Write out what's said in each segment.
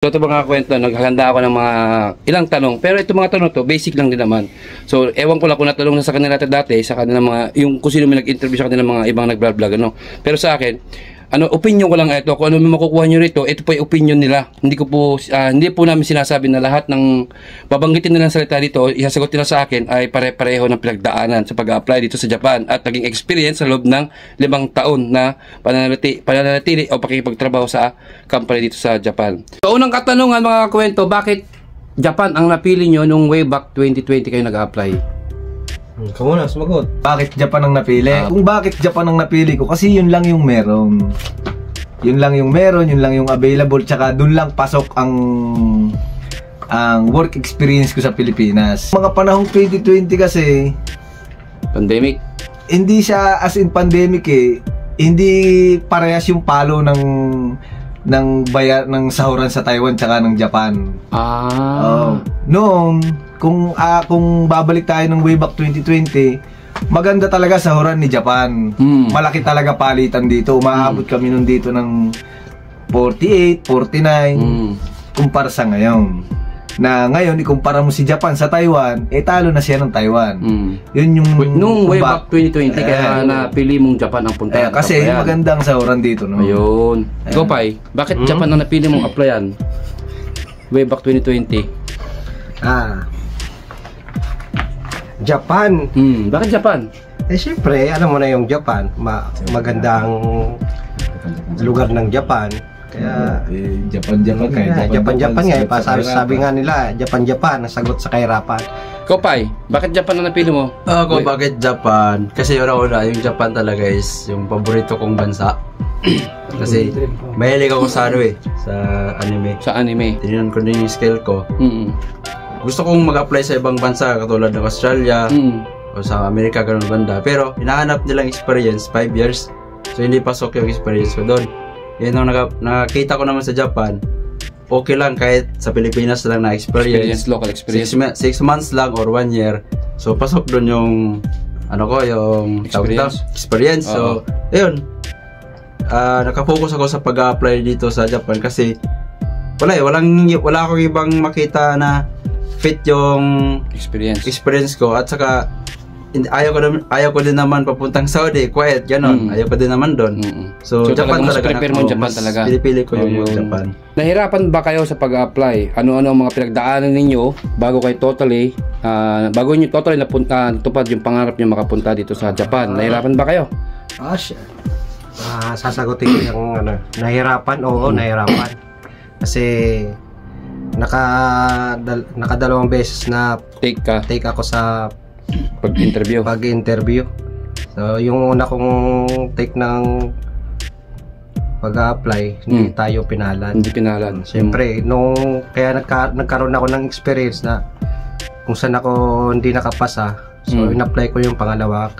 So ito mga kwento, naghahanda ako ng mga ilang tanong. Pero ito mga tanong to, basic lang din naman. So ewan ko lang kung natanong na sa kanila dati, sa kanila mga, yung kung sino may nag-interview sa kanila mga ibang nag-vlog, ano. Pero sa akin, opinion ko lang ito. Kung ano may makukuha nyo rito, ito po yung opinion nila. Hindi po namin sinasabi na lahat ng babanggitin nilang salita dito, isasagot nila sa akin ay pare-pareho ng pinagdaanan sa pag-apply dito sa Japan at naging experience sa loob ng 5 taon na pananatili o pakikipagtrabaho sa company dito sa Japan. So unang katanungan mga kwento, bakit Japan ang napili nyo nung way back 2020 kayo nag-apply? Ikaw muna, sumagot. Bakit Japan ang napili? Kung bakit Japan ang napili ko, kasi yun lang yung meron. Yun lang yung meron, yun lang yung available, tsaka dun lang pasok ang work experience ko sa Pilipinas. Mga panahong 2020 kasi, pandemic? Hindi siya as in pandemic eh. Hindi parehas yung palo ng sahuran sa Taiwan tsaka ng Japan. Noong kung babalik tayo ng way back 2020, maganda talaga sahuran ni Japan. Malaki talaga palitan dito. Umaabot kami nun dito ng 48, 49 kumpara sa ngayon. Na ngayon, ikumpara mo si Japan sa Taiwan, talo na siya ng Taiwan. Yun yung nung way back 2020 kaya napili mong Japan ang punta. Kasi magandang sahuran dito, no? Ayun. Ikaw, Pai, bakit Japan ang napili mong applyan? Way back 2020. Japan. Bakit Japan? Siyempre, alam mo na yung Japan, magandang lugar ng Japan. Kaya Japan nga, sabi nga nila, Japan, nasagot sa kahirapan. Ikaw, Pai, bakit Japan ang napili mo? Ako, bakit Japan? Kasi una, yung Japan talaga is yung paborito kong bansa. Kasi mahilig ako sa sa anime. Sa anime. Tinignan ko din yung skill ko. Gusto kong mag-apply sa ibang bansa katulad ng Australia o sa Amerika, ganun banda. Pero hinahanap nilang experience, 5 years. So hindi pasok yung experience ko doon. Yan ang nakita ko naman sa Japan. Okay lang kahit sa Pilipinas lang na experience. Local experience. 6 months lang or 1 year. So pasok doon yung yung experience. So ayun. Nakafocus ako sa pag-apply dito sa Japan kasi wala akong ibang makita na fit yung experience ko, at saka ayaw ko din naman papuntang Saudi, quiet, ganon. Ayaw ko din naman doon. So Japan talaga. Pinipili ko yung Japan. Nahirapan ba kayo sa pag-apply? Ano-ano ang mga pinagdaanan ninyo bago kayo totally natupad yung pangarap niyo makapunta dito sa Japan? Nahirapan ba kayo? Sasagutin ko yung nahirapan. Oo, nahirapan. Kasi nakadalawang beses na take ako sa pag-interview. So yung una kong take ng pag-apply, hindi tayo pinalan. Siyempre, kaya nagkaroon ako ng experience na kung saan ako hindi nakapasa. So in-apply ko yung pangalawa.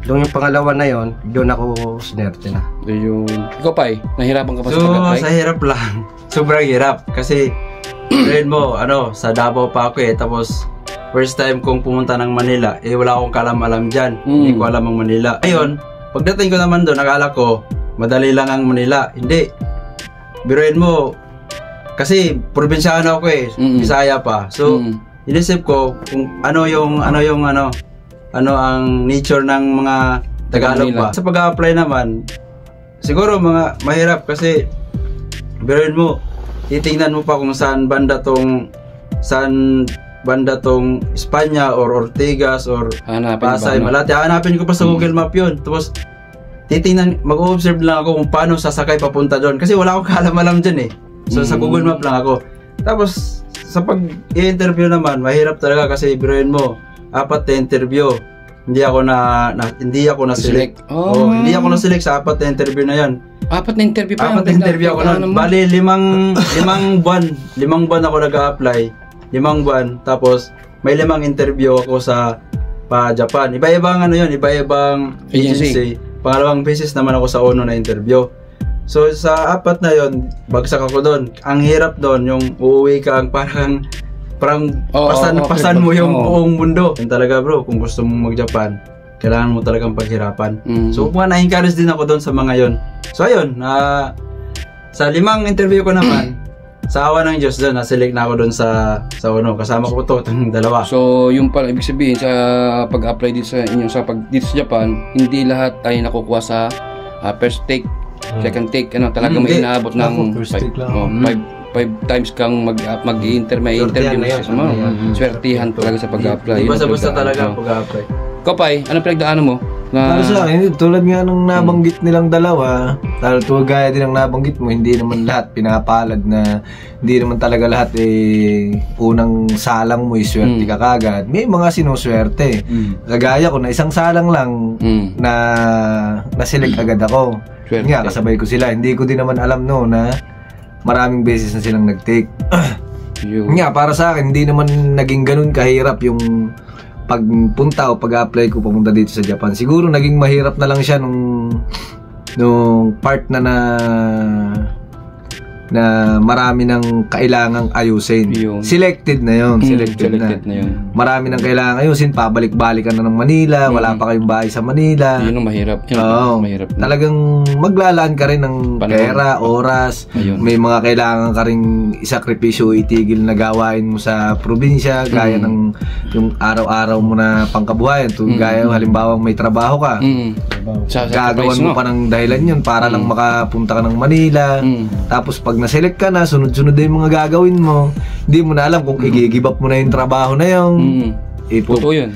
Yung pangalawa na yon, doon ako sinerte na. Ikaw, Pai, nahirapan ka pa sa pag-apply? Sa hirap lang. Sobrang hirap. Kasi sa Davao pa ako tapos first time kong pumunta ng Manila, wala akong kalam-alam dyan. Hindi ko alam ang Manila. Ayun, pagdating ko naman doon, nakala ko madali lang ang Manila. Hindi. Biruin mo, kasi probinsyano ako Bisaya pa. So inisip ko kung ano ang nature ng mga Tagalog ba. Sa pag-apply naman, siguro mahirap kasi biruin mo, titingnan mo pa kung saan banda tong Espanya or Ortigas or Pasay, Malate. Hanapin ko pa sa Google Map yun. Tapos mag-observe lang ako kung paano sasakay papunta doon. Kasi wala akong kaalam-alam dyan So sa Google Map lang ako. Tapos sa pag-i-interview naman, mahirap talaga kasi biruin mo, 4 na interview. Hindi ako na-select. Hindi ako na-select sa 4 na interview na yan. 4 na interview pa? 4 na interview ako nun. Bali, 5 buwan ako nag-a-apply. 5 buwan. Tapos, may 5 interview ako sa Japan. Iba-ibang iba-ibang agency. Pangalawang beses naman ako sa na interview. So, sa 4 na yon, bagsak ako doon. Ang hirap doon, yung uuwi ka, parang pasan mo yung buong mundo. Yan talaga bro, kung gusto mong mag-Japan, kailangan mo talagang paghirapan. So na-encourage din ako doon sa mga yon. So ayun, sa 5 interview ko naman, sa awa ng Diyos doon, na-select na ako doon sa Uno. Kasama ko to, itong dalawa. So, yung pala ibig sabihin sa pag-apply dito sa inyo dito sa Japan, hindi lahat ay nakukuha sa first take, second take, talagang may inaabot ng First take lang. 5 times kang mag-i-interview, may interview Swertihan na yan. swertihan talaga sa pag-apply. Di Yun ang basta-basta talaga pagdaan. pag-apply. Kapay, anong pinagdaanan mo? Para sa akin, tulad nga nung nabanggit nilang dalawa, lalo gaya din ang nabanggit mo, hindi naman lahat pinapalad na, hindi naman talaga lahat unang salang mo swerte ka kagad. May mga sinuswerte. Kagaya ko na isang salang lang na na-select agad ako. Swerte. Nga, kasabay ko sila. Hindi ko din naman alam na maraming beses na silang nag-take. Nga, para sa akin, hindi naman naging ganun kahirap yung pagpunta o pag-apply ko papunta dito sa Japan. Siguro naging mahirap na lang siya nung part na marami ng kailangang ayusin. Yung Selected na yun. Selected na yun. Marami ng kailangang ayusin. Pabalik-balikan na ng Manila. Wala pa kayong bahay sa Manila. Yun ang mahirap. Yun Oo. ang mahirap. Talagang maglalaan ka rin ng Panahon. pera, oras. Ayun. May mga kailangan ka rin isakripisyo, itigil na gawain mo sa probinsya, gaya ng yung araw-araw mo na pangkabuhayan. Gaya halimbawa may trabaho ka. Gagawan mo pa ng dahilan yun para lang makapunta ka ng Manila. Tapos pag na-select ka na, sunod-sunod na yung mga gagawin mo. Hindi mo na alam kung i-give up mo na yung trabaho na yun. Totoo yun.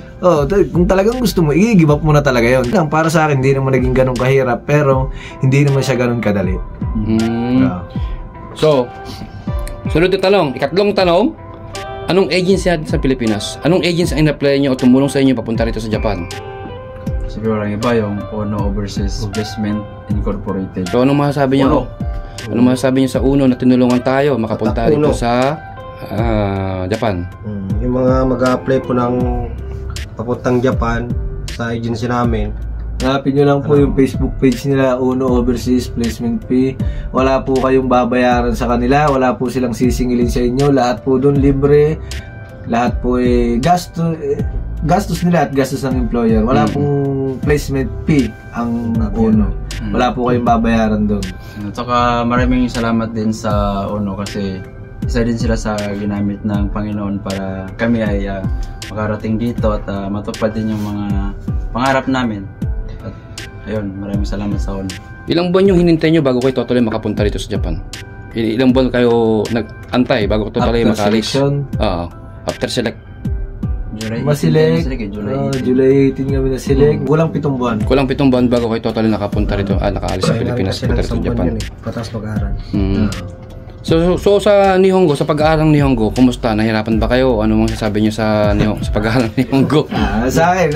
Kung talagang gusto mo, i-give up mo na talaga yun. Para sa akin, hindi naman naging ganun kahirap, pero hindi naman siya ganun kadali. So, sunod na tanong, ikatlong tanong, anong agency natin sa Pilipinas? Anong agency ang in-apply nyo o tumulong sa inyo papunta rito sa Japan? Siguro ang iba yung Uno Overseas Investment Incorporated. So, anong masasabi nyo? Anong masasabi nyo sa Uno na tinulungan tayo makapunta dito sa Japan? Yung mga mag-a-apply po ng papuntang Japan sa agency namin, Hanapin nyo lang po yung Facebook page nila, Uno Overseas Placement Fee. Wala po kayong babayaran sa kanila, wala po silang sisingilin sa inyo. Lahat po doon libre. Lahat po gastos nila at gastos ng employer. Wala pong placement fee ang Uno. Wala po kayong babayaran doon. At saka maraming salamat din sa Uno kasi isa din sila sa ginamit ng Panginoon para kami ay makarating dito at matupad din yung mga pangarap namin. At ayun, maraming salamat sa Uno. Ilang buwan yung hinintay nyo bago kayo totally makapunta rito sa Japan? Ilang buwan kayo nag-antay bago totally After makalis? selection? After select. Maselect. July 18 kami na select. Kulang 7 buwan. Kulang 7 buwan bago kayo totally nakapunta rito, nakaalis sa Pilipinas, punta rito sa Japan. Patas mag-aaral. So sa Nihongo, sa pag-aaral ng Nihongo, kumusta? Nahirapan ba kayo? Ano mga sasabi niyo sa pag-aaral ng Nihongo? Sa akin,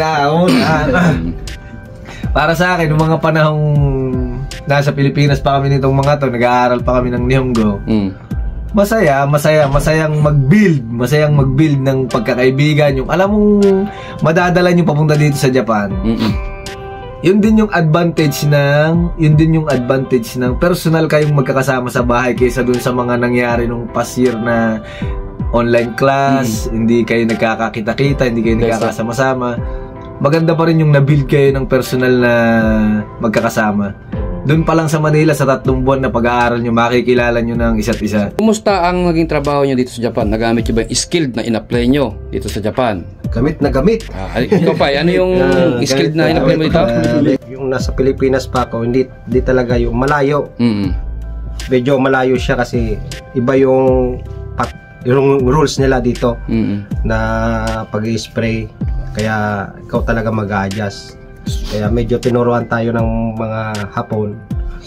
para sa akin, nung mga panahong nasa Pilipinas pa kami nitong mga to, nag-aaral pa kami ng Nihongo. Masayang mag-build ng pagkakaibigan. Yung alam mong madadala nyo papunta dito sa Japan. Yun din yung advantage ng personal kayong magkakasama sa bahay kaysa dun sa mga nangyari nung past year na online class, hindi kayo nagkakakita-kita, hindi kayo nagkakasama-sama. Maganda pa rin yung na-build kayo ng personal na magkakasama. Doon pa lang sa Manila, sa 3 buwan na pag-aaral nyo, makikilala nyo ng isa't isa. Kumusta ang naging trabaho nyo dito sa Japan? Nagamit nyo ba yung skilled na in-apply nyo dito sa Japan? Gamit na gamit. Ikaw pa, ano yung skilled na in-apply mo dito? Yung nasa Pilipinas pa ako, hindi talaga yung malayo. Medyo malayo siya kasi iba yung rules nila dito na pag-i-spray. Kaya ikaw talaga mag-a-adjust. Kaya medyo tinuruan tayo ng mga Hapon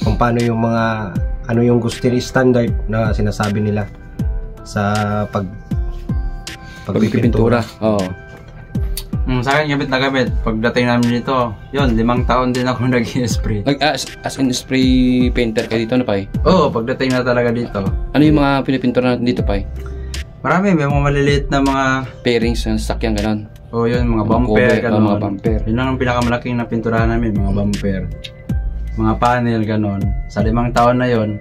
kung paano yung mga ano yung gusto nila standard na sinasabi nila sa pagpipintura. Oo. Sa akin gamit na gamit. Pagdating namin dito, yun, 5 taon din ako nag-spray. As in spray painter kayo dito, ano pa? Oo, pagdating na talaga dito. Ano yung mga pinipintura natin dito pa? Marami, may mga maliliit na mga pairings ng sakyan, gano'n. Oo, yun, mga bumper, gano'n. Mga bumper. Yun lang ang pinakamalaking na pinturahan namin, mga bumper. Mga panel, gano'n. Sa 5 taon na yun,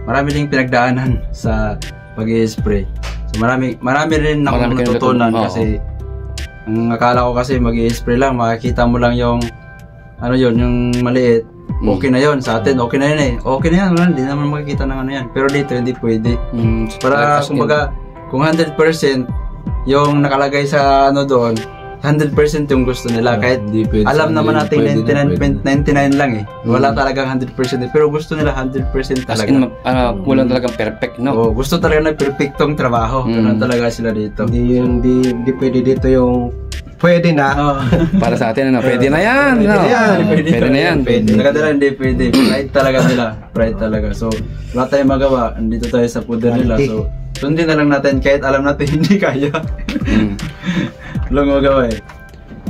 marami ding pinagdaanan sa pag-i-spray. So marami rin akong natutunan kasi ang akala ko kasi mag-i-spray lang, makikita mo lang yung ano yun, yung maliit. okay na yon sa atin, okay na yun eh. Okay na yan, wala, hindi naman makikita ng ano yan. Pero dito, hindi pwede. Para, kumbaga, kung 100% yung nakalagay sa ano doon, 100% yung gusto nila. Kahit alam naman natin 99.99 lang eh. Wala talagang 100% eh. Pero gusto nila 100% talaga. Walang talagang perfect, no? Gusto talaga na perfectong trabaho. Ganun talaga sila dito. Hindi pwede dito yung pwede na. Para sa atin, ano, pwede na yan. Pwede na yan. Nakadala, hindi pwede. Pride talaga nila. Pride talaga. So, wala tayong magawa. Andito tayo sa puder nila. So, sundin na lang natin kahit alam natin hindi kaya. Walang magawa eh.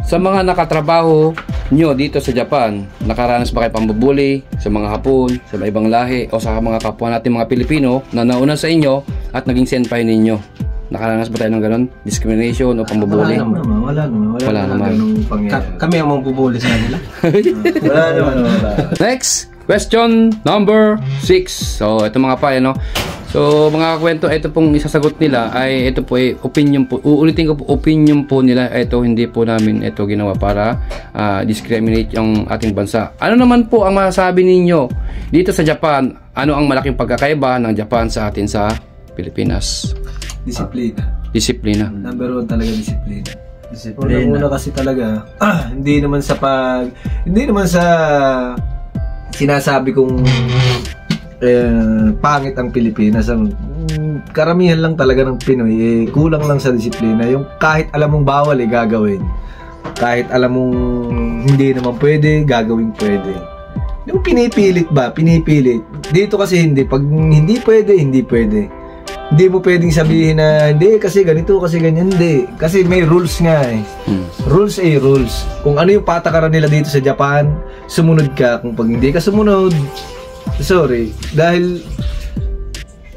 Sa mga nakatrabaho nyo dito sa Japan, nakaranas ba kayo pambubuli sa mga Hapon, sa ibang lahi, o sa mga kapwa natin mga Pilipino na nauna sa inyo at naging senpai ninyo? Nakaranas ba tayo ng ganon? Discrimination o pambubuli? Wala naman. Kami ang mambubuli sa kanila. Wala naman. Next, question number 6. So, ito mga pa, no? So, mga kwento, ito pong isasagot nila ay ito po ay opinion po. Uulitin ko po, opinion po nila. Ito hindi po namin ito ginawa para discriminate yung ating bansa. Ano naman po ang masasabi ninyo dito sa Japan? Ano ang malaking pagkakaiba ng Japan sa atin sa Pilipinas? Disiplina. Number 1 talaga disiplina. Una kasi talaga, hindi naman sa sinasabi kong pangit ang Pilipinas. Ang karamihan lang talaga ng Pinoy kulang lang sa disiplina. Yung kahit alam mong bawal gagawin. Kahit alam mong hindi naman pwede, gagawin pwede. Yung pinipilit ba? Pinipilit. Dito kasi hindi. Pag hindi pwede, hindi pwede. Hindi mo pwedeng sabihin na hindi kasi ganito, kasi ganyan. Hindi. Kasi may rules nga eh. Rules rules. Kung ano yung patakaran nila dito sa Japan, sumunod ka. Kung pag hindi ka sumunod, sorry. Dahil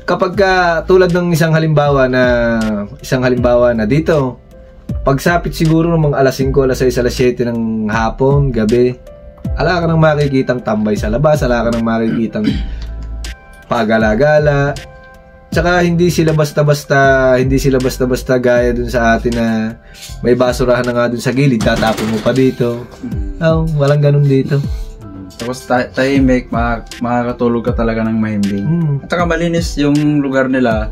kapag tulad ng isang halimbawa na dito, pagsapit siguro ng mga alas 5, alas 6, alas 7 ng hapon, gabi, ala ka nang makikitang tambay sa labas, ala ka nang makikitang pagala-gala. Tsaka hindi sila basta-basta gaya dun sa atin na may basurahan na nga dun sa gilid, tatapon mo pa dito. Walang ganun dito. Tapos tahimik, makakatulog ka talaga ng mahimbing. At saka malinis yung lugar nila.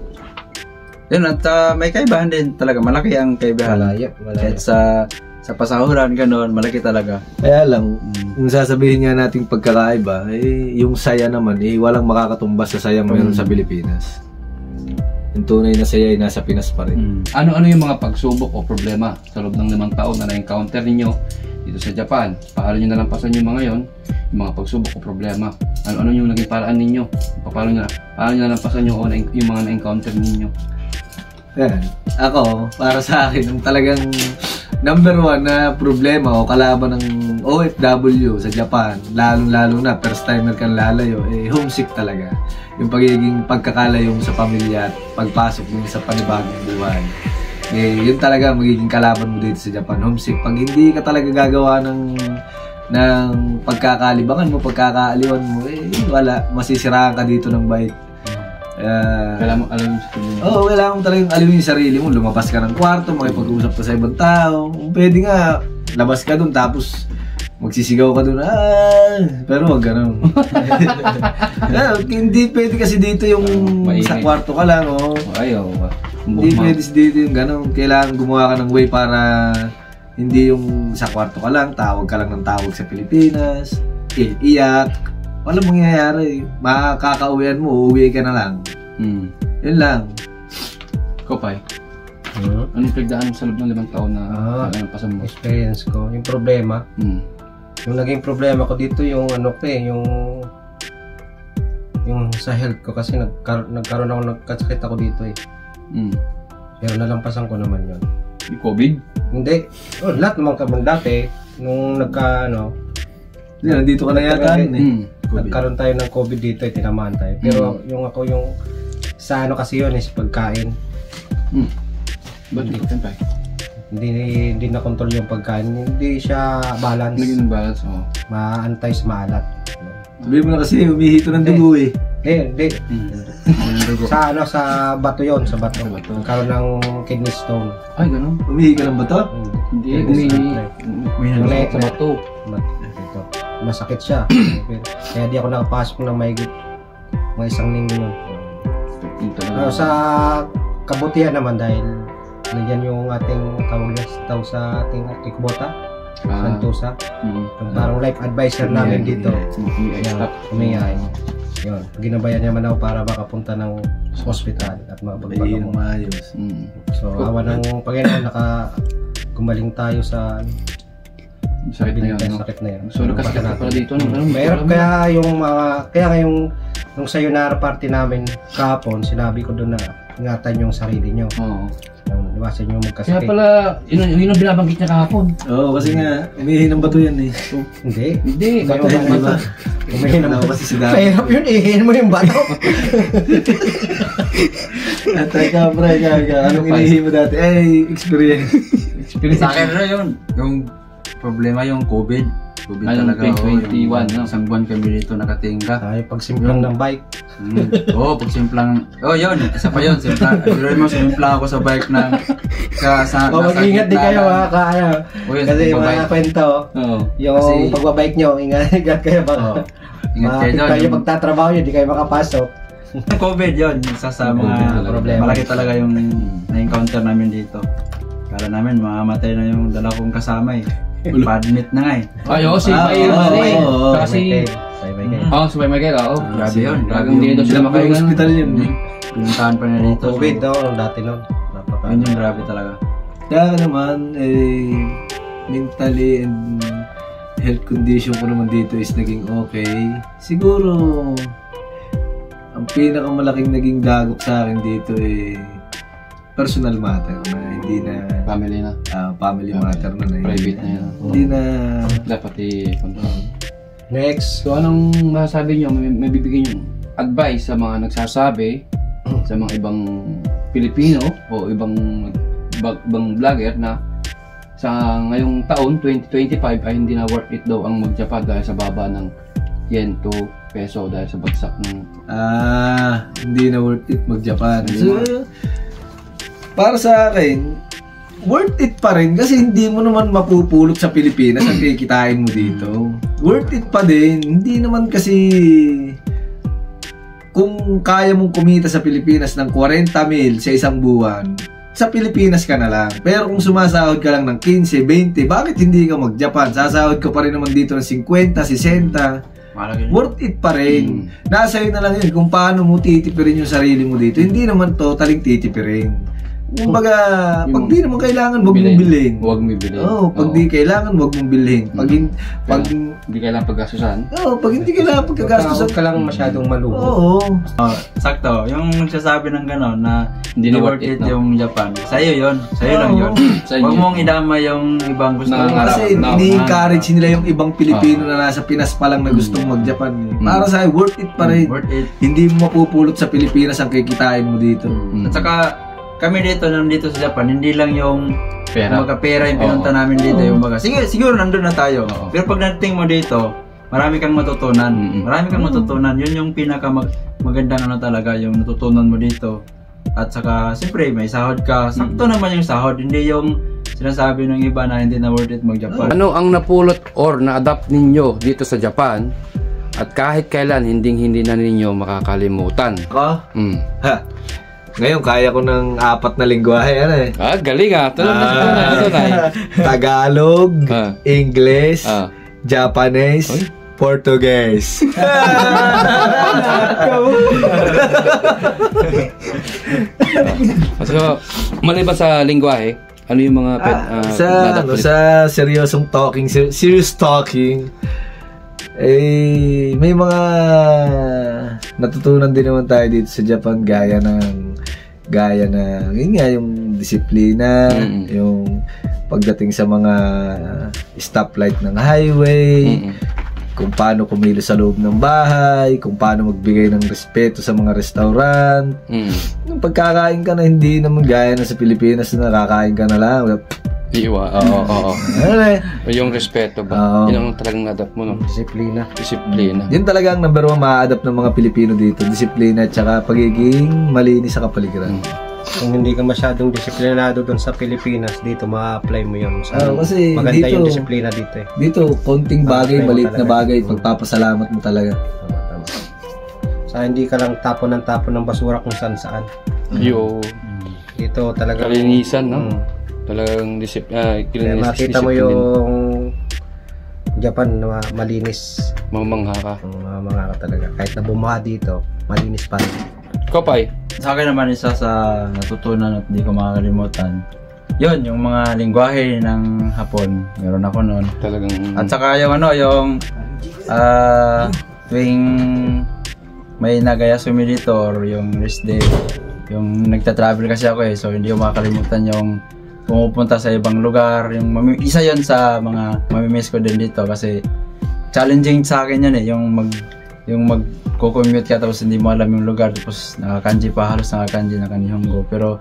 Yun, at may kaibahan din talaga. Malaki ang kaibahan. Malaya. Kahit sa pasahuran, gano'n, malaki talaga. Kaya lang, yung sasabihin nga nating pagkakaiba, yung saya naman, walang makakatumbas sa sayang meron sa Pilipinas. Yung tunay na saya ay nasa Pinas pa rin. Ano-ano yung mga pagsubok o problema sa loob ng 5 taon na na-encounter ninyo dito sa Japan? Paano nyo nalampasan yung mga yon? Yung mga pagsubok o problema. Ano-ano yung naging paraan ninyo? Paano nyo nalampasan yung mga na-encounter ninyo? Yan. Ako, para sa akin, yung talagang number 1 na problema o kalaban ng OFW sa Japan, lalong-lalo na first timer kang lalayo, homesick talaga. Yung pagiging pagkakalayo sa pamilya at pagpasok mo sa panibagong buhay. Yun talaga magiging kalaban mo dito sa Japan, homesick. Pag hindi ka talaga gagawa ng pagkakalibangan mo, pagkakaaliwan mo, wala, masisiraan ka dito ng bait. Kailangan mo alamin sa sarili mo. Kailangan mo talagang alamin yung sarili mo. Lumabas ka ng kwarto, makipag-usap ka sa ibang tao. Pwede nga, labas ka dun tapos magsisigaw ka dun. Pero wag ganun. Hindi pwede kasi dito yung sa kwarto ka lang. Hindi pwede dito yung ganun. Kailangan gumawa ka ng way para hindi yung sa kwarto ka lang, tawag ka lang ng tawag sa Pilipinas, iyak. Walang mangyayari. Makakauwian mo, uuwi ka na lang. Yun lang. Kopay, anong pagdaan mo sa loob ng 5 taon na nalampasan mo? Experience ko, yung problema. Yung naging problema ko dito yung yung sa health ko kasi nagkaroon ako nagkasakit ako dito eh. Pero nalampasan ko naman yun. Yung COVID? Hindi. Lahat naman kami dati nung nandito ka na yata nagkaroon tayo ng COVID dito, tinamaan tayo. Pero yung sa kasi yun is pagkain. Ba't yung pagkain? Hindi na control yung pagkain. Hindi siya balance. Naging balance, Maantay sa maalat. Sabi mo na kasi umihito ng dugo eh. Hindi. Sa bato yon, sa bato. Nagkaroon ng kidney stone. Ay, gano'n? Umihi ka ng bato? Hindi, umihi sa bato. masakit siya. Kaya di ako nakapasok ng mahigit mga 1 linggo nun. Sa kabutihan naman dahil nandiyan yung ating tawag sa ating ikbota, Santosa. Parang life advisor namin dito. Umingay. Yun, ginabayan niya man ako para makapunta ng hospital at mapagpagamot. So, awa ng Panginoon, gumaling tayo sa sakit na yun. Sakit na yun. So, nagkasakit na pala dito. Mayroon kaya yung kaya ngayong nung sayonara party namin kahapon, sinabi ko doon na ingatan yung sarili nyo. Oo. Iwasan nyo magkasakit. Kaya pala, yun ang binabanggit niya kahapon. Oo, kasi nga, umihi ng bato yan eh. Hindi. Bato ng bato. Umihi ng bato. Kasi si Dami. Mahirap yun, ihihin mo yung bato. Teka, pre, anong inihi mo dati? Experience. Sa akin na yun, yung problema yung COVID. COVID talaga. 2021, no? Isang buwan kami dito nakatingga. Ay, pagsimplang ng bike. Oo, pagsimplang. Yun. Isa pa yun. Pero mo, simplang ako sa bike ng mag-ingat din kayo ha, kaya. Kasi yung mga kwento, yung pagbabike nyo, ingat kayo baka. Ingat kayo doon. Kayo pagtatrabaho nyo, di kayo makapasok. COVID yun, isa sa mga problema. Malaki talaga yung na-encounter namin dito. Kala namin, mamamatay na yung dala kong kasama eh. Padmit na nga eh. Ay, oo, si Michael. Kasi, si Michael, oo. Grabe yun. Grabe dito sila makahinga. Hospital yun. Pinuntahan pa na dito. COVID daw, dati nun. Yun yung grabe talaga. Kaya naman, mentally and health condition ko naman dito is naging okay. Siguro, ang pinakamalaking naging dagok sa akin dito personal matter na hindi na family na. Family matter na Private na yan. Hindi na dapat i-control. Next. So anong masasabi nyo? May bibigyan nyo advice sa mga nagsasabi sa mga ibang Pilipino o ibang vlogger na sa ngayong taon 2025 ay hindi na worth it daw ang mag-Japan dahil sa baba ng yen to peso dahil sa bagsak ng hindi na worth it mag-Japan. So, para sa akin, worth it pa rin kasi hindi mo naman mapupulot sa Pilipinas ang kikitain mo dito. Worth it pa din. Hindi naman kasi kung kaya mong kumita sa Pilipinas ng 40 mil sa isang buwan, sa Pilipinas ka na lang. Pero kung sumasahod ka lang ng 15, 20, bakit hindi ka mag-Japan? Sasahod ka pa rin naman dito ng 50, 60. Worth it pa rin. Nasa iyo na lang yun kung paano mo titipirin yung sarili mo dito. Hindi naman totaling titipirin. Kumbaga, pag di naman kailangan, wag mong bilhin. Huwag mo bilhin. Pag di kailangan, wag mong bilhin. Pag hindi kailangan paggastusan. Pag hindi kailangan paggastusan. Huwag ka lang masyadong maluho. Sakto, yung nagsasabi ng gano'n na hindi worth it yung Japan. Sa'yo yun. Sa'yo lang yun. Huwag mong idama yung ibang gusto. Kasi ni-encourage nila yung ibang Pilipino na nasa Pinas pa lang na gustong mag-Japan. Para sa'yo, worth it pa rin. Hindi mo mapupulot sa Pilipinas ang kikitain mo dito. At saka, kami dito, nandito sa Japan, hindi lang yung pera yung pinunta namin dito. Yung siguro nandun na tayo. Pero pag nating mo dito, marami kang matutunan. Yun yung magandang talaga, yung natutunan mo dito. At saka, siyempre, may sahod ka. Sakto naman yung sahod. Hindi yung sinasabi ng iba na hindi na worth it mag-Japan. Ano ang napulot or na-adapt ninyo dito sa Japan at kahit kailan hindi na ninyo makakalimutan? Ngayon, kaya ko ng 4 na lingwahe. Galing Tunay. Tagalog, English, Japanese, Portuguese. So, maliban sa lingwahe, ano yung mga sa seryosong talking, serious talking, may mga natutunan din naman tayo dito sa Japan gaya yun nga, yung disiplina, yung pagdating sa mga stoplight ng highway, kung paano kumilos sa loob ng bahay, kung paano magbigay ng respeto sa mga restaurant. Yung pagkakain ka na hindi naman gaya na sa Pilipinas na nakakain ka na lang. Yung respeto ba? Yun ang talagang na-adapt mo, no? Disiplina. Yun talaga ang number 1 ma-adapt ng mga Pilipino dito. Disiplina at saka pagiging malinis sa kapaligiran. Kung hindi ka masyadong disiplinado doon sa Pilipinas, dito ma-apply mo yun. Kasi maganda dito, yung disiplina dito eh. Dito, konting bagay, Ma-apply mo maliit na talaga. bagay, pagpapasalamat mo talaga. Tama. Sa hindi ka lang tapon ng basura kung saan. Yo, Dito talaga. kalinisan, no? Talagang Kaya makita mo yung Japan na malinis. mamangha ka. Mga ka talaga. Kahit na bumaha dito, malinis pa rin. Kopay, Sa akin naman, isa sa natutunan at hindi ko makakalimutan, yun, yung mga lingwahe ng Hapon. Meron ako noon. talagang At saka yung tuwing may Nagayasumi dito or yung rest day, yung nagta-travel kasi ako so hindi ko makakalimutan yung pumupunta sa ibang lugar, isa yon sa mga mamimiss ko din dito kasi challenging sa akin yan yung magko-commute ka tapos hindi mo alam yung lugar tapos nakakanji pa, halos nakakanji na kanihongo, pero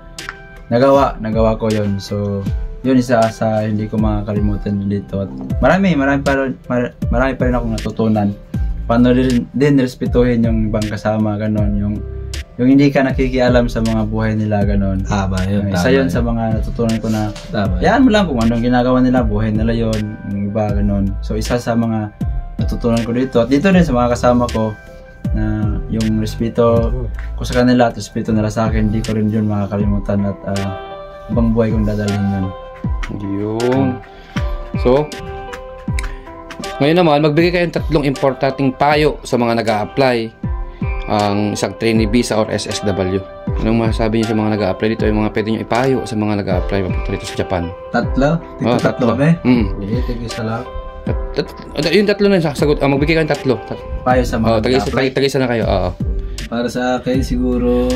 nagawa ko yon. So yun isa sa hindi ko makakalimutan dito. At marami pa rin akong natutunan. Paano din respetuhin yung ibang kasama, ganon. Yung hindi ka nakikialam sa mga buhay nila, ganon. Tama yun. Isa yun sa mga natutunan ko na Tama. yan mo lang kung anong ginagawa nila, buhay nila yun, yung iba, ganon. So isa sa mga natutunan ko dito. At dito din sa mga kasama ko na yung respeto ko sa kanila at respeto nila sa akin, hindi ko rin yun makakalimutan at ibang buhay kong dadalhin yun. yun. So, ngayon naman, magbigay kayo ng 3 importanteng payo sa mga nag-a-apply ang isang trainee visa or SSW. Anong masasabi niyo sa mga nag-a-apply dito? Yung mga pwede niyo ipayo sa mga nag-a-apply papunta dito sa Japan? Tatlo? Dito tatlo kami? Hindi, tig-isa lang. Yung 3 na yung sasagot. Magbigay kayo ng 3. Payo sa mga Tag-isa na kayo. Oo. Para sa akin siguro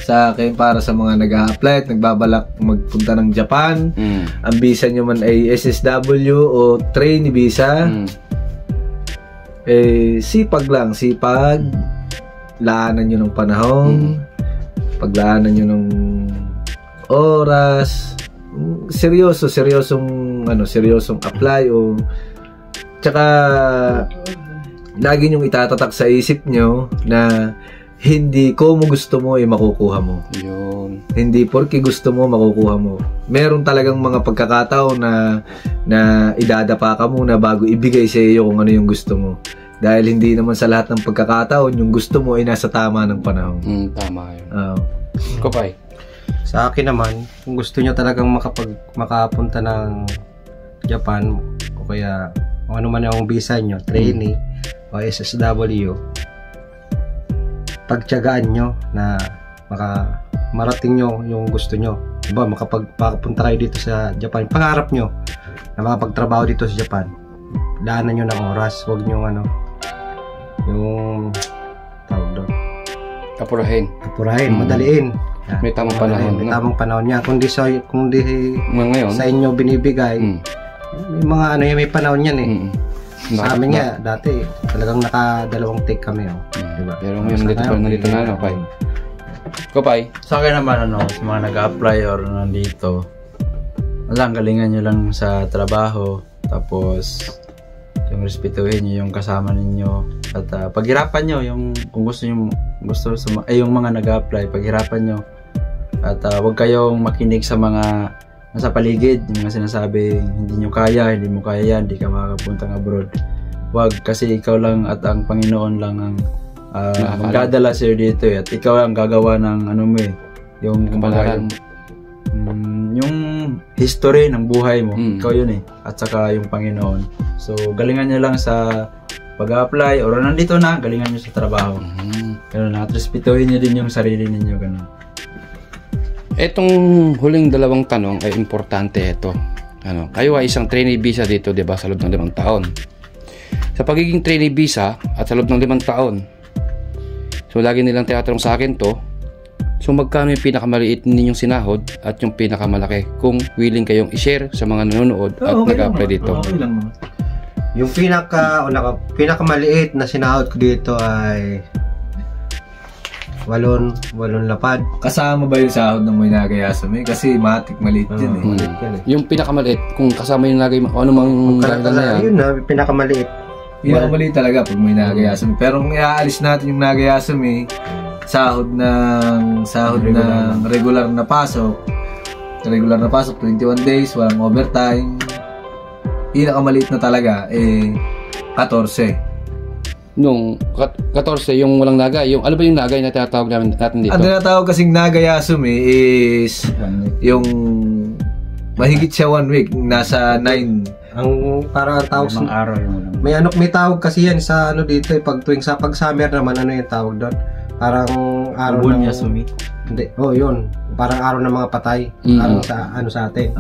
sa akin para sa mga nag-a-apply at nagbabalak magpunta ng Japan, ang visa nyo man ay SSW o trainee visa, sipag lang, laanan nyo ng panahon, paglaanan nyo ng oras, seryosong apply o tsaka lagi nyong itatatak sa isip nyo na hindi ko gusto mo makukuha mo. Yun. Hindi porke gusto mo makukuha mo. Meron talagang mga pagkakataon na idadapa ka muna bago ibigay sa iyo kung ano yung gusto mo. Dahil hindi naman sa lahat ng pagkakataon yung gusto mo ay nasa tama ng panahon. Tama yun. Kopay. Sa akin naman, kung gusto nyo talagang makapunta ng Japan o kaya kung ano man yung visa nyo, trainee o SSW, pagtiyagaan nyo na marating nyo yung gusto nyo. Diba, makapagpunta kayo dito sa Japan, pangarap nyo na makapagtrabaho dito sa Japan, daanan nyo ng oras, huwag nyo yung tawag doon, apurahin, madaliin. Yan. May tamang panahon. May tamang panahon niya. Kung di Ngayon, sa inyo binibigay, may mga may panahon yan eh. Sa amin nga, dati talagang naka-2 take kami. Diba? Pero ngayon nandito na Kopay. Kopay. Sa akin naman sa mga nag-apply or nandito, galingan nyo lang sa trabaho, tapos yung respetuhin nyo yung kasama ninyo at paghirapan nyo yung kung yung mga nag-apply, paghirapan nyo at wag kayong makinig sa mga nasa paligid, yung mga sinasabi hindi mo kaya yan, hindi ka makakapuntang abroad. Wag, kasi ikaw lang at ang Panginoon lang ang magdadala sa'yo dito at ikaw ang gagawa ng yung kapalaran, yung history ng buhay mo. Ikaw yun at saka yung Panginoon. So galingan nyo lang sa pag-apply or nandito na, galingan nyo sa trabaho. Ganun na, at respetuhin nyo din yung sarili ninyo, ganun. Etong huling 2 tanong ay importante ito. Kayo ay isang trainee visa dito, 'di ba, sa loob ng 5 taon. Sa pagiging trainee visa at sa loob ng 5 taon. So lagi nilang tinatanong sa akin 'to. So magkano yung pinakamaliit ninyong sinahod at yung pinakamalaki kung willing kayong i-share sa mga nanonood at nag-apply dito. Okay lang naman. Yung pinakamaliit na sinahod ko dito ay 8 lapad. Kasama ba yung sahod ng may Nagayasumi? Kasi matik maliit yun Yung pinakamaliit, kung kasama yung nagay, ano mang dahilan na yan. Yun na, pinakamaliit. Pinakamaliit talaga pag may Nagayasumi. Pero kung iaalis natin yung Nagayasumi, sahod ng regular na pasok. Regular na pasok 21 days, walang overtime. Pinakamaliit na talaga 14. Nung 14 yung walang nagay, yung ano ba yung nagay na tinatawag natin dito? Ang tinatawag kasing Nagayasumi is yung mahigit siya 1 week, nasa 9. Ang para ang tawag Mga araw yung walang. may tawag kasi yan sa ano dito pag summer naman ano yung tawag doon? Parang araw ng Yasumi. Hindi. Oh, yun. Parang araw ng mga patay. Araw sa ano sa atin.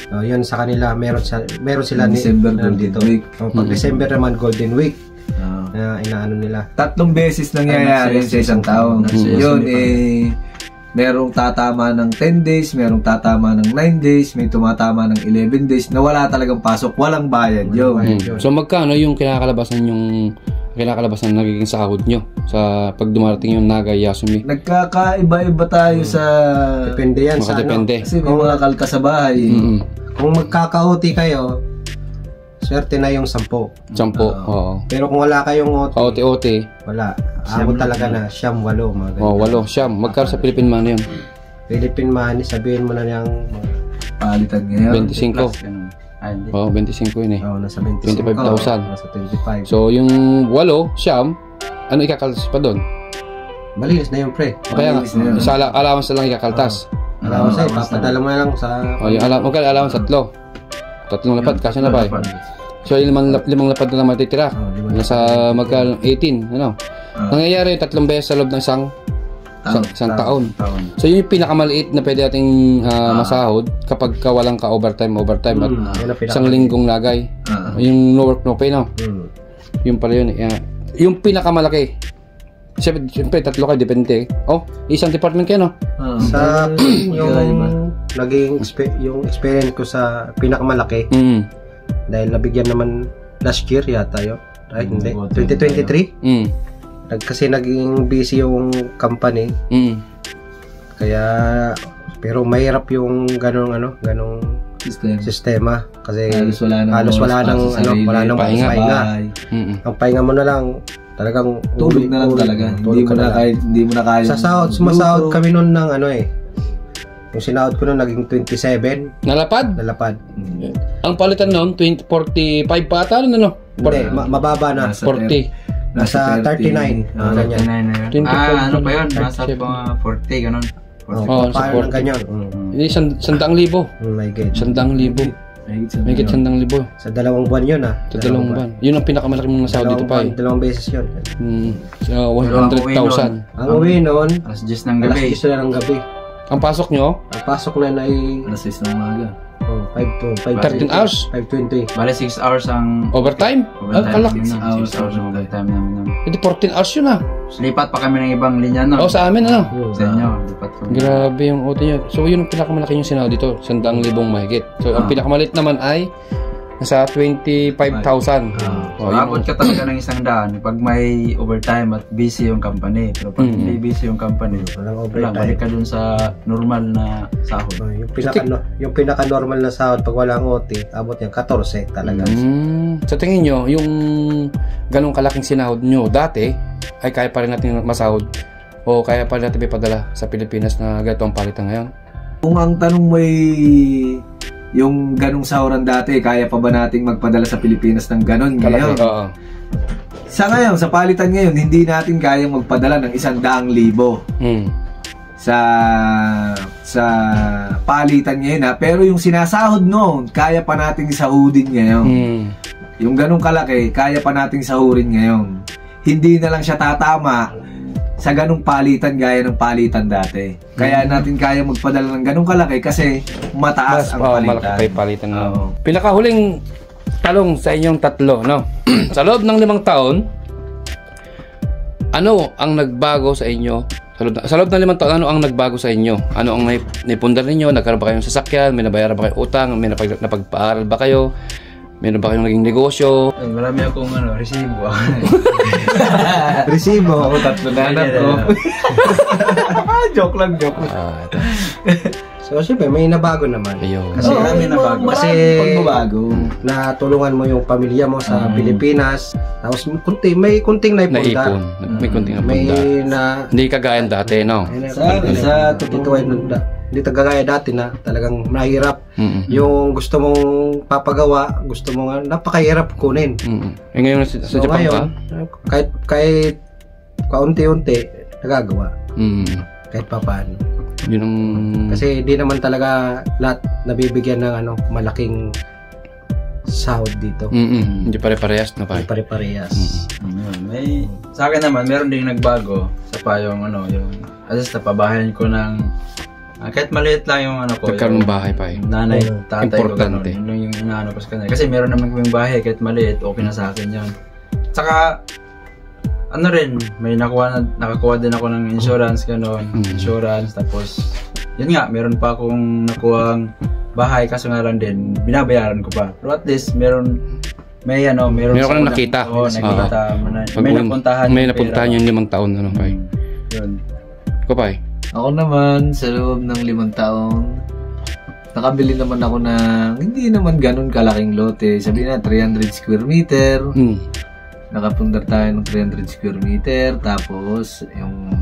Yun sa kanila meron sila December dito. Golden Week. Pag December naman Golden Week. Na inaano nila. 3 beses nangyayari sa isang taon. Yun merong tatama ng 10 days, merong tatama ng 9 days, may tumatama ng 11 days na wala talagang pasok, walang bayad yun. So magkano yung kinakalabasan nagiging sahod nyo sa pag dumarating yung Nagayasumi? Nagkakaiba-iba tayo sa Depende yan sa ano. Depende. Kasi may mga kalka sa bahay. Kung magkaka-OT kayo, swerte na yung 10. 10, oo. Pero kung wala kayong OT, OT. wala. Abot talaga na siyam, 8. Mga ganyan. 8, siyam. Magkano sa Philippine money yun? Philippine money, sabihin mo na niyang Palitan ngayon. 25. Oo, 25 yun eh. nasa 25. 25,000. Nasa 25. So yung 8, siyam, ano ikakaltas pa doon? Malinis na yung pre. Kaya Malinis na yun. sa allowance na lang ikakaltas. Alam mo sa'yo, papadala mo na lang sa... Yung allowance 3. 3 lapad, kasi na ba eh? So yung limang lapad na lang matitira. Nasa magkano 18, ano? Nangyayari yung 3 beses sa loob ng isang taon. So yun yung pinakamaliit na pwede nating masahod kapag walang ka-overtime at isang linggong nagay. Yung no work no pay, no? Yung pala yun. Yung pinakamalaki. Siyempre, 3 kayo, depende. Isang department kayo, no? Sa yung naging yung experience ko sa pinakamalaki, dahil nabigyan naman last year yata yun. Ay, hindi. 2023? Kasi naging busy yung company. Kaya, pero mahirap yung ganong sistema. Kasi halos wala nang pahinga. Ang pahinga mo na lang, talagang tulog na lang talaga. Hindi mo na kaya. Sumasahod kami noon ng yung sinahod ko noon naging 27. Nalapad? Ang palitan noon, 45 pa ata, ano? Hindi, mababa na. 40. Nasa 39. Ganyan. Ano pa yun? Nasa mga 40, ganun. Paano ng ganyan? Hindi, 100,000. My God. 100,000. May git 100,000. Sa 2 buwan yun Sa 2 buwan. Yun ang pinakamalaki mong nasahod dito pa eh. 2 beses yun. 100,000. Ang uwi noon, alas 10 ng gabi. alas 10 na ng gabi. Ang pasok nyo? Ang pasok na ay alas 6 ng umaga. 13 hours? 5:20. Bale 6 hours ang overtime? Kalak. 6 hours ang overtime namin. Hindi, 14 hours yun ah. Lipat pa kami ng ibang linya, no? Sa amin ano? Sa inyo, lipat pa. Grabe yung OT nyo. So yun ang pinakamalaki yung sinahod dito, 100,000 mahigit. So ang pinakamalit naman ay nasa 25,000. Abot ka talaga ng 100 pag may overtime at busy yung company. Pero pag hindi busy yung company, wala, balik ka dun sa normal na sahod. Yung pinaka-normal na sahod pag walang OT, abot yan 14 talaga. Sa tingin nyo, yung ganong kalaking sinahod nyo dati, ay kaya pa rin natin masahod o kaya pa rin natin may padala sa Pilipinas na ganito ang palitan ngayon? Kung ang tanong mo ay yung ganong sahuran dati, kaya pa ba nating magpadala sa Pilipinas ng ganon ngayon? Sa ngayon, sa palitan ngayon, hindi natin kayang magpadala ng 100,000 sa palitan ngayon pero yung sinasahod noon, kaya pa nating sahudin ngayon. Yung ganong kalaki, kaya pa nating sahurin ngayon. Hindi na lang siya tatama sa ganong palitan gaya ng palitan dati. Kaya natin kaya magpadala ng ganong kalaki kasi mataas ang palitan. Malaki pa yung palitan. Pinakahuling talong sa inyong tatlo, no? Sa loob ng 5 taon, ano ang nagbago sa inyo? Sa loob ng 5 taon, ano ang nagbago sa inyo? Ano ang naipundar ninyo? Nagkaroon ba kayong sasakyan? May nabayaran ba kayong utang? May napagpaaral ba kayo? Meron ba kayong naging negosyo? Marami akong resibo. Resibo? Ako 3 na anak ko. Joke lang. So, siyempre, may nabago naman. Ayun. Kasi, kasi pagbabago. natulungan mo yung pamilya mo sa Pilipinas. Tapos, may kunting naipunda. Naipon. May kunting May napunda. Hindi kagaya dati, no? Sa totoo. Hindi kagaya dati na talagang mahirap. Mm-mm. Yung gusto mong papagawa, gusto mong napakahirap kunin. Ngayon sa So Japan ka? ngayon, kahit kaunti-unti, nagagawa. Kahit papaano. Yun ang... Kasi di naman talaga lahat nabibigyan ng malaking sahod dito. Hindi pare-parehas na pa. Pare-parehas. May sa akin naman meron ding nagbago sa pa yung yung sa pabahayan ko ng kahit maliit lang yung ko. Nagkaroon ng bahay pa eh. Nanay, tatay Importante. ko ganun. Yung inaano ko sa kanila. Kasi meron naman kaming bahay kahit maliit, okay na sa akin yun. Tsaka may nakakuha din ako ng insurance gano'n. Insurance, tapos yun nga, meron pa akong nakuhang bahay, kaso nga lang din, binabayaran ko pa. Pero at least, meron ka nang nakita. Oo, nakita. May napuntahan yung 5 taon. Yun. Ko pa eh. Ako naman, sa loob ng 5 taon, nakabili naman ako ng hindi naman ganun kalaking lote. Sabihin na, 300 square meter. Nakapundar tayo ng 300 square meter. Tapos, yung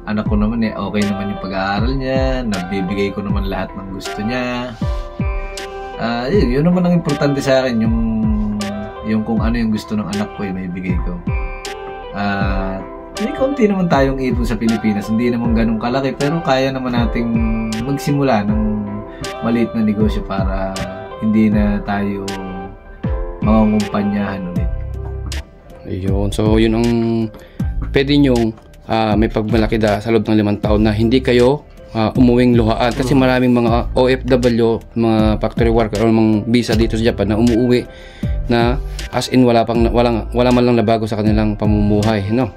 anak ko naman okay naman yung pag-aaral niya. Nabibigay ko naman lahat ng gusto niya. Yun naman ang importante sa akin. Yung kung ano yung gusto ng anak ko, may bigay ko. May konti naman tayong ipon sa Pilipinas. Hindi naman ganun kalaki. Pero kaya naman nating magsimula ng maliit na negosyo para hindi na tayo mangungumpanyahan ulit. Ayun. So, yun ang pwede nyong may pagmalaki sa loob ng 5 taon na hindi kayo umuwing luhaan. Kasi maraming mga OFW, mga factory worker o mga visa dito sa Japan na umuwi na as in wala man lang nabago sa kanilang pamumuhay, no?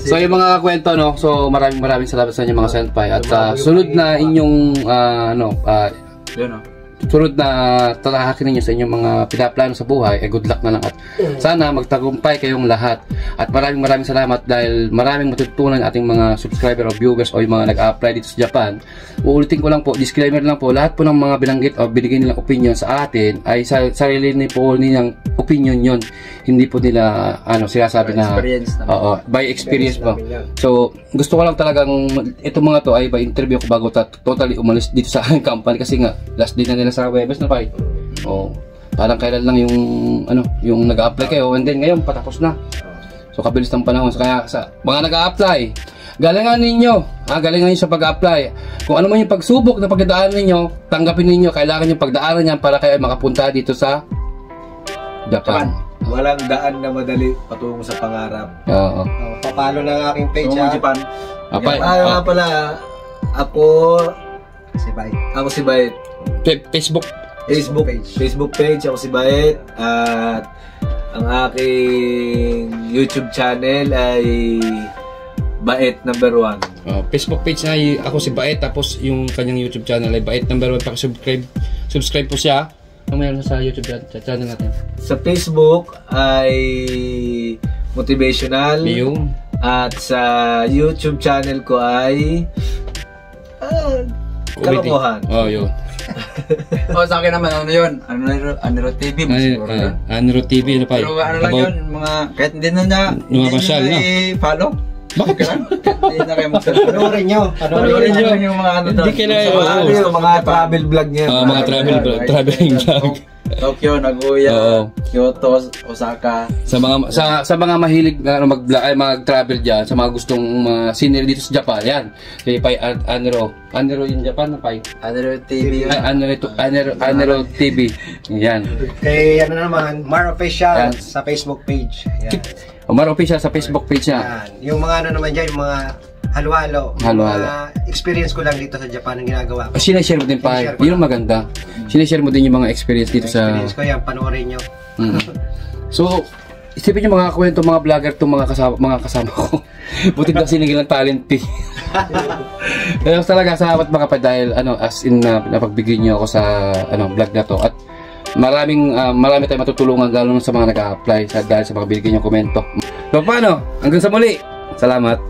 So yung mga kwento, no? So maraming salamat sa inyo mga senpai. At sunod na inyong sunod na tatahakin ninyo sa inyong mga pinaplano sa buhay, good luck na lang at sana magtagumpay kayong lahat. At maraming salamat dahil maraming matututunan ating mga subscriber o viewers o yung mga nag-apply dito sa Japan. Uulitin ko lang po, disclaimer lang po, lahat po ng mga binanggit o binigay nilang opinion sa atin ay sarili po nilang opinion yon. Hindi po nila sinasabi na by experience po. So gusto ko lang talagang itong mga to ay ba-interview ko bago totally umalis dito sa aking company kasi nga last day na nila sa Webes na pa. Parang kailan lang yung nag-a-apply kayo and then ngayon patapos na. So kabilis ng panahon. So, kaya sa mga nag-a-apply, galingan ninyo sa pag-a-apply. Kung ano man yung pagsubok na pagdadaanan ninyo, tanggapin ninyo, kailangan yung pagdaanan yan para kayo makapunta dito sa Japan. Walang daan na madali patungo sa pangarap. Oo. Papalo ng aking page Japan. Nga pala, ako si Bait. Facebook page ako si Bait. At ang aking YouTube channel ay Bait number 1. Facebook page na ako si Bait, tapos yung kanyang YouTube channel ay Bait number 1. Subscribe po siya. Ano mayroon sa YouTube channel natin? Sa Facebook ay motivational. Yung at sa YouTube channel ko ay kalokohan. Yun. Sa akin naman Aniro TV. Aniro TV na pa. Pero lang yun, mga kahit hindi na follow. Bakit? Hindi na kayo mag-follow. Panoorin nyo yung mga Hindi kailangan. Mga travel vlog niya. Mga traveling vlog. Tokyo, Nagoya, Kyoto, Osaka. Sa mga mahilig na mag-travel diyan, sa mga gustong scenery dito sa Japan, yan. Si Pai Aniro in Japan na Pai. Aniro TV. Aniro TV. Yan. Kay naman, Mar Official sa Facebook page. Yan. Mar Official sa Facebook page niya. Yung mga naman dyan, yung mga halo-halo. Experience ko lang dito sa Japan ang ginagawa ko. Sinashare mo din pa. Yun ang maganda. Sinashare mo din yung mga experience dito sa... Experience ko yan, panoorin nyo. So, isipin nyo mga kwento, mga vlogger itong mga kasama ko. Buti na sinigil ng talent fee. Pero talaga, salamat mga pa dahil as in napagbigay nyo ako sa vlog na to. At marami tayong matutulungan lalo sa mga nag-a-apply dahil sa mga binigay nyo komento. So, paano? Hanggang sa muli. Salamat.